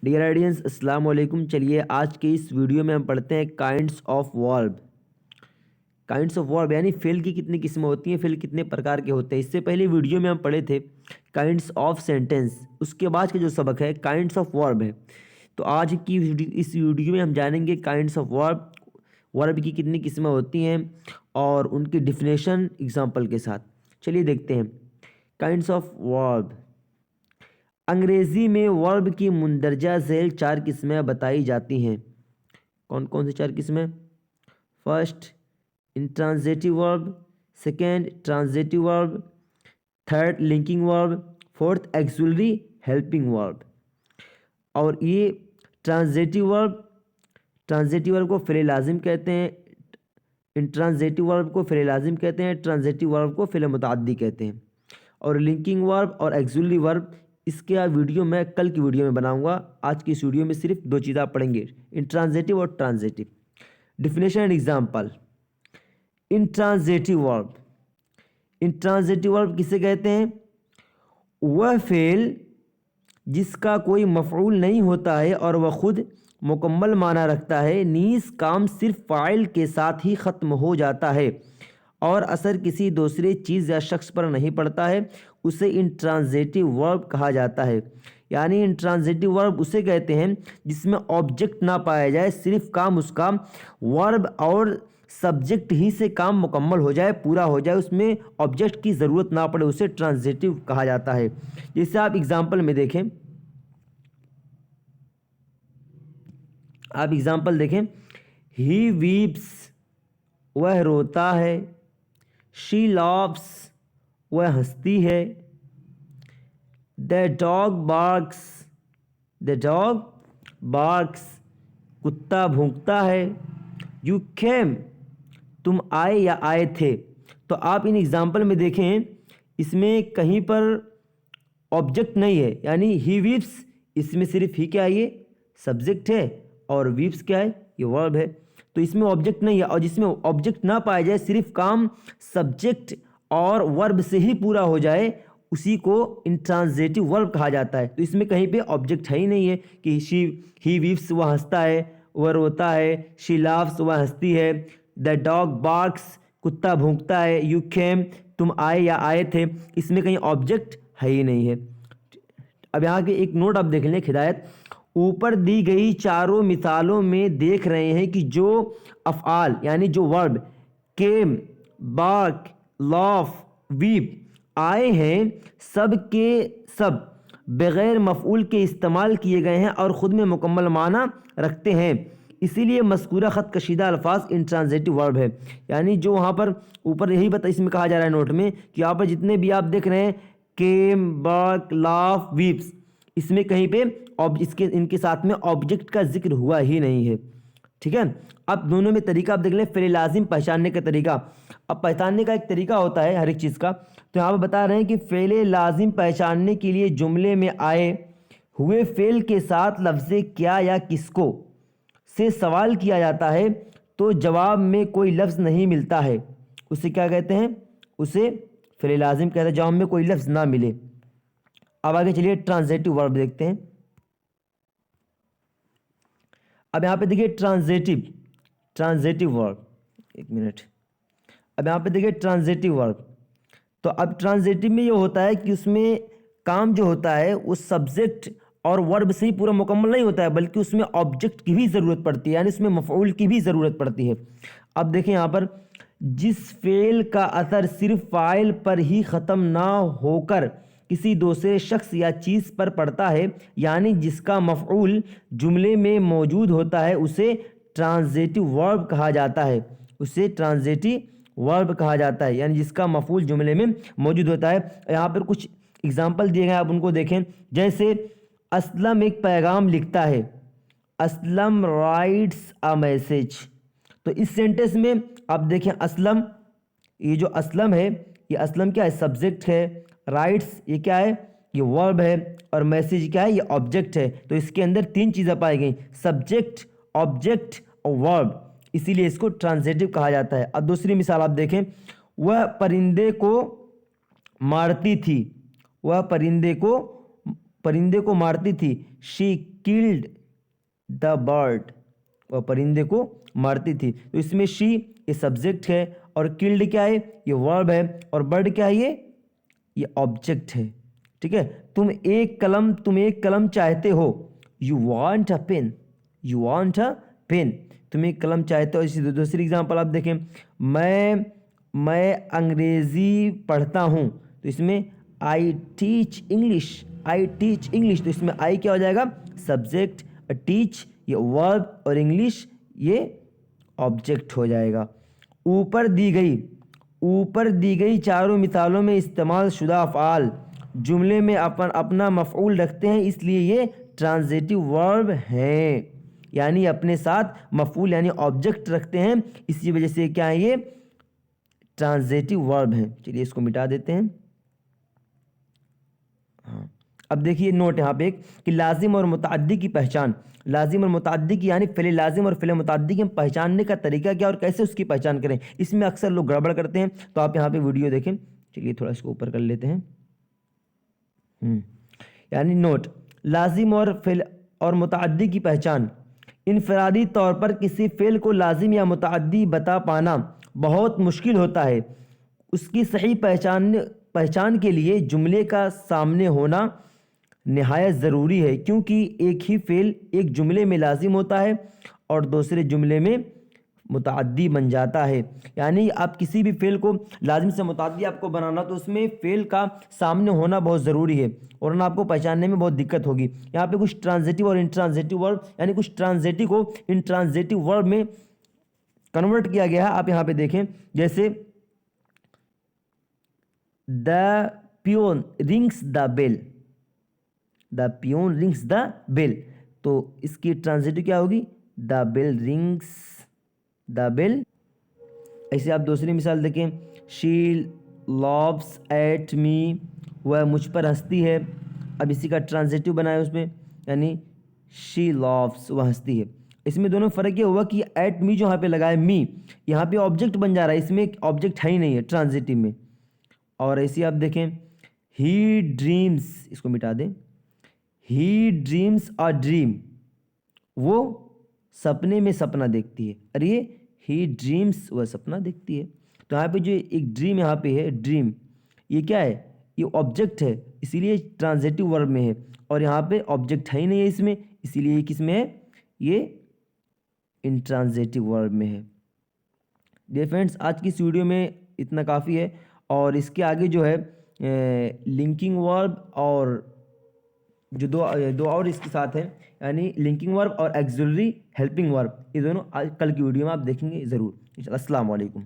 Dear audience अस्सलाम वालेकुम। चलिए आज के इस वीडियो में हम पढ़ते हैं kinds of verb. Kinds of verb यानी फेल की कितनी किस्में होती हैं, फेल कितने प्रकार के होते हैं। इससे पहले वीडियो में हम पढ़े थे काइंड्स ऑफ सेंटेंस। उसके बाद का जो सबक है काइंड्स ऑफ वर्ब है। तो आज की इस वीडियो में हम जानेंगे काइंड्स ऑफ वर्ब, वर्ब की कितनी किस्में होती हैं और उनकी डिफिनेशन एग्जाम्पल के साथ। चलिए देखते हैं काइंड्स ऑफ वर्ब। अंग्रेज़ी में वर्ब की मुंदरजा झैल 4 किस्में बताई जाती हैं। कौन कौन सी 4 किस्में? First intransitive verb, second transitive verb, third linking verb, fourth auxiliary helping verb. और ये ट्रांजिटिव वर्ब को फ़िल लाजिम कहते हैं, इंट्रांजिटिव वर्ब को फ़िल लाजिम कहते हैं, ट्रांजिटिव वर्ब को फ़िल मुतअद्दी कहते हैं। और लिंकिंग वर्ब और एक्सुलरी वर्ब इसके वीडियो मैं कल की वीडियो में बनाऊंगा। आज की इस वीडियो में सिर्फ 2 चीज़ें आप पढ़ेंगे, इंट्रांजिटिव और transitive. Definition and example. Intransitive verb, intransitive verb किसे कहते हैं? वह फेल जिसका कोई मफऊल नहीं होता है और वह खुद मुकम्मल माना रखता है, नीस काम सिर्फ फ़ाइल के साथ ही ख़त्म हो जाता है और असर किसी दूसरे चीज़ या शख्स पर नहीं पड़ता है, उसे इंट्रांजिटिव वर्ब कहा जाता है। यानी इंट्रांजिटिव वर्ब उसे कहते हैं जिसमें ऑब्जेक्ट ना पाया जाए, सिर्फ काम उसका वर्ब और सब्जेक्ट ही से काम मुकम्मल हो जाए, पूरा हो जाए, उसमें ऑब्जेक्ट की ज़रूरत ना पड़े, उसे ट्रांजिटिव कहा जाता है। जैसे आप एग्जाम्पल में देखें, आप एग्जाम्पल देखें, ही वीप्स वह रोता है, शी लॉव्स वह हंसती है, द डॉग बार्क्स कुत्ता भौंकता है, यू केम तुम आए या आए थे। तो आप इन एग्जाम्पल में देखें, इसमें कहीं पर ऑब्जेक्ट नहीं है, यानी ही वीप्स, इसमें सिर्फ ही क्या है, ये सब्जेक्ट है, और वीप्स क्या है, ये वर्ब है। तो इसमें ऑब्जेक्ट नहीं है, और जिसमें ऑब्जेक्ट ना पाया जाए, सिर्फ काम सब्जेक्ट और वर्ब से ही पूरा हो जाए, उसी को इंट्रांजिटिव वर्ब कहा जाता है। तो इसमें कहीं पे ऑब्जेक्ट है ही नहीं है कि ही वीप्स वह हंसता है, वह रोता है, शी लाफ्स वह हंसती है, द डॉग बार्क्स कुत्ता भौंकता है, यू केम तुम आए या आए थे। इसमें कहीं ऑब्जेक्ट है ही नहीं है। अब यहाँ के एक नोट आप देख लें, हिदायत। ऊपर दी गई चारों मिसालों में देख रहे हैं कि जो अफ़आल यानी जो वर्ब केम, बार्क, लॉफ, वीप आए हैं, सब के सब बग़ैर मफ़ऊल के इस्तेमाल किए गए हैं और ख़ुद में मुकम्मल माना रखते हैं। इसीलिए मज़कूरा ख़त कशीदा अल्फाज इंट्रांजिटिव वर्ब है। यानी जो वहाँ पर ऊपर यही इसमें कहा जा रहा है नोट में कि यहाँ पर जितने भी आप देख रहे हैं केम, बार्क, लाफ, वीप्स, इसमें कहीं पे इनके साथ में ऑब्जेक्ट का जिक्र हुआ ही नहीं है। ठीक है। अब दोनों में तरीका आप देख लें, फ़िल लाजिम पहचानने का तरीका। अब पहचानने का एक तरीका होता है हर एक चीज़ का। तो यहाँ पर बता रहे हैं कि फ़िल लाजिम पहचानने के लिए जुमले में आए हुए फ़िल के साथ लफ्ज़ क्या या किसको से सवाल किया जाता है, तो जवाब में कोई लफ्ज़ नहीं मिलता है, उसे क्या कहते हैं? उसे फ़िल लाजिम कहते हैं, जवाब में कोई लफ्ज़ ना मिले। अब आगे चलिए ट्रांजिटिव वर्ब देखते हैं। अब यहाँ पे देखिए ट्रांजिटिव वर्ब, एक मिनट। अब यहाँ पे देखिए ट्रांजिटिव वर्ब। तो अब ट्रांजिटिव में ये होता है कि उसमें काम जो होता है वो सब्जेक्ट और वर्ब से ही पूरा मुकम्मल नहीं होता है, बल्कि उसमें ऑब्जेक्ट की भी ज़रूरत पड़ती है, यानी उसमें मफ़ऊल की भी ज़रूरत पड़ती है। अब देखें यहाँ पर, जिस फ़ेल का असर सिर्फ फ़ाइल पर ही ख़त्म ना होकर किसी दूसरे शख्स या चीज़ पर पड़ता है, यानी जिसका मफ़ऊल जुमले में मौजूद होता है, उसे ट्रांजिटिव वर्ब कहा जाता है। उसे ट्रांजिटिव वर्ब कहा जाता है, यानी जिसका मफ़ऊल जुमले में मौजूद होता है। यहाँ पर कुछ एग्जाम्पल दिए गए, आप उनको देखें। जैसे असलम एक पैगाम लिखता है, असलम राइट्स अ मैसेज। तो इस सेंटेंस में आप देखें, असलम, ये जो असलम है, ये असलम क्या है? सब्जेक्ट है। राइट्स ये क्या है? ये वर्ब है। और मैसेज क्या है? ये ऑब्जेक्ट है। तो इसके अंदर 3 चीज़ें पाई गई, सब्जेक्ट, ऑब्जेक्ट और वर्ब, इसीलिए इसको ट्रांजिटिव कहा जाता है। अब दूसरी मिसाल आप देखें, वह परिंदे को मारती थी, वह परिंदे को परिंदे को मारती थी। शी किल्ड द बर्ड, वह परिंदे को मारती थी। तो इसमें शी ये सब्जेक्ट है और किल्ड क्या है, ये वर्ब है, और बर्ड क्या है, ये ऑब्जेक्ट है। ठीक है, तुम एक कलम चाहते हो, you want a pen, you want a pen, तुम एक कलम चाहते हो। इसी दूसरी एग्जांपल आप देखें, मैं अंग्रेजी पढ़ता हूँ, तो इसमें I teach English, I teach English, तो इसमें आई क्या हो जाएगा, सब्जेक्ट, टीच ये वर्ब, और इंग्लिश ये ऑब्जेक्ट हो जाएगा। ऊपर दी गई चारों मिसालों में इस्तेमाल शुदा अफ़आल जुमले में अपना मफ़ऊल रखते हैं, इसलिए ये ट्रांजिटिव वर्ब हैं, यानी अपने साथ मफ़ऊल यानी ऑब्जेक्ट रखते हैं, इसी वजह से क्या है, ये ट्रांजिटिव वर्ब हैं। चलिए इसको मिटा देते हैं। हाँ, अब देखिए नोट यहाँ पे एक कि लाजिम और मुतअद्दी की पहचान, लाजिम और मुतअद्दी की यानी फ़िल लाजिम और फ़िल मुतअद्दी की पहचानने का तरीका क्या और कैसे उसकी पहचान करें, इसमें अक्सर लोग गड़बड़ करते हैं, तो आप यहाँ पे वीडियो देखें। चलिए थोड़ा इसको ऊपर कर लेते हैं। यानी नोट, लाजिम और फ़िल और मुतअद्दी की पहचान, इनफरादी तौर पर किसी फ़िल को लाजिम या मुतअद्दी बता पाना बहुत मुश्किल होता है। उसकी सही पहचान के लिए जुमले का सामने होना निहायत ज़रूरी है, क्योंकि एक ही फ़िल एक जुमले में लाजिम होता है और दूसरे जुमले में मुतअद्दी बन जाता है। यानी आप किसी भी फ़िल को लाजिम से मुतअद्दी आपको बनाना, तो उसमें फ़िल का सामने होना बहुत ज़रूरी है, और ना आपको पहचानने में बहुत दिक्कत होगी। यहाँ पे कुछ ट्रांजिटिव और इंट्रांजिटिव वर्ब, यानी कुछ ट्रांजिटिव को इंट्रांजिटिव वर्ब में कन्वर्ट किया गया है। आप यहाँ पे देखें, जैसे the peon rings the bell, the peon rings the bell, तो इसकी ट्रांजिटिव क्या होगी, the bell rings the bell. ऐसे आप दूसरी मिसाल देखें, शी लव्स एट मी, वह मुझ पर हंसती है। अब इसी का ट्रांजिटिव बनाए उसमें, यानी शी लव्स, वह हंसती है। इसमें दोनों फ़र्क ये हुआ कि एट मी जो यहाँ पे लगा है मी, यहाँ पे ऑब्जेक्ट बन जा रहा है, इसमें ऑब्जेक्ट है ही नहीं है ट्रांजिटिव में। और ऐसे आप देखें, ही ड्रीम्स, इसको मिटा दें, ही ड्रीम्स अ ड्रीम, वो सपने में सपना देखती है। अरे ये ही ड्रीम्स, वह सपना देखती है। तो यहाँ पे जो एक ड्रीम यहाँ पे है, ड्रीम ये क्या है, ये ऑब्जेक्ट है, इसीलिए ट्रांजिटिव वर्ब में है, और यहाँ पे ऑब्जेक्ट है ही नहीं है इसमें, इसीलिए ये किस में है, ये इंट्रांजिटिव वर्ब में है। डियर फ्रेंड्स, आज की इस वीडियो में इतना काफ़ी है, और इसके आगे जो है लिंकिंग वर्ब और जो दो और इसके साथ हैं, यानी लिंकिंग वर्ब और एक्सिलरी हेल्पिंग वर्ब, ये दोनों आज कल की वीडियो में आप देखेंगे ज़रूर। अस्सलाम वालेकुम।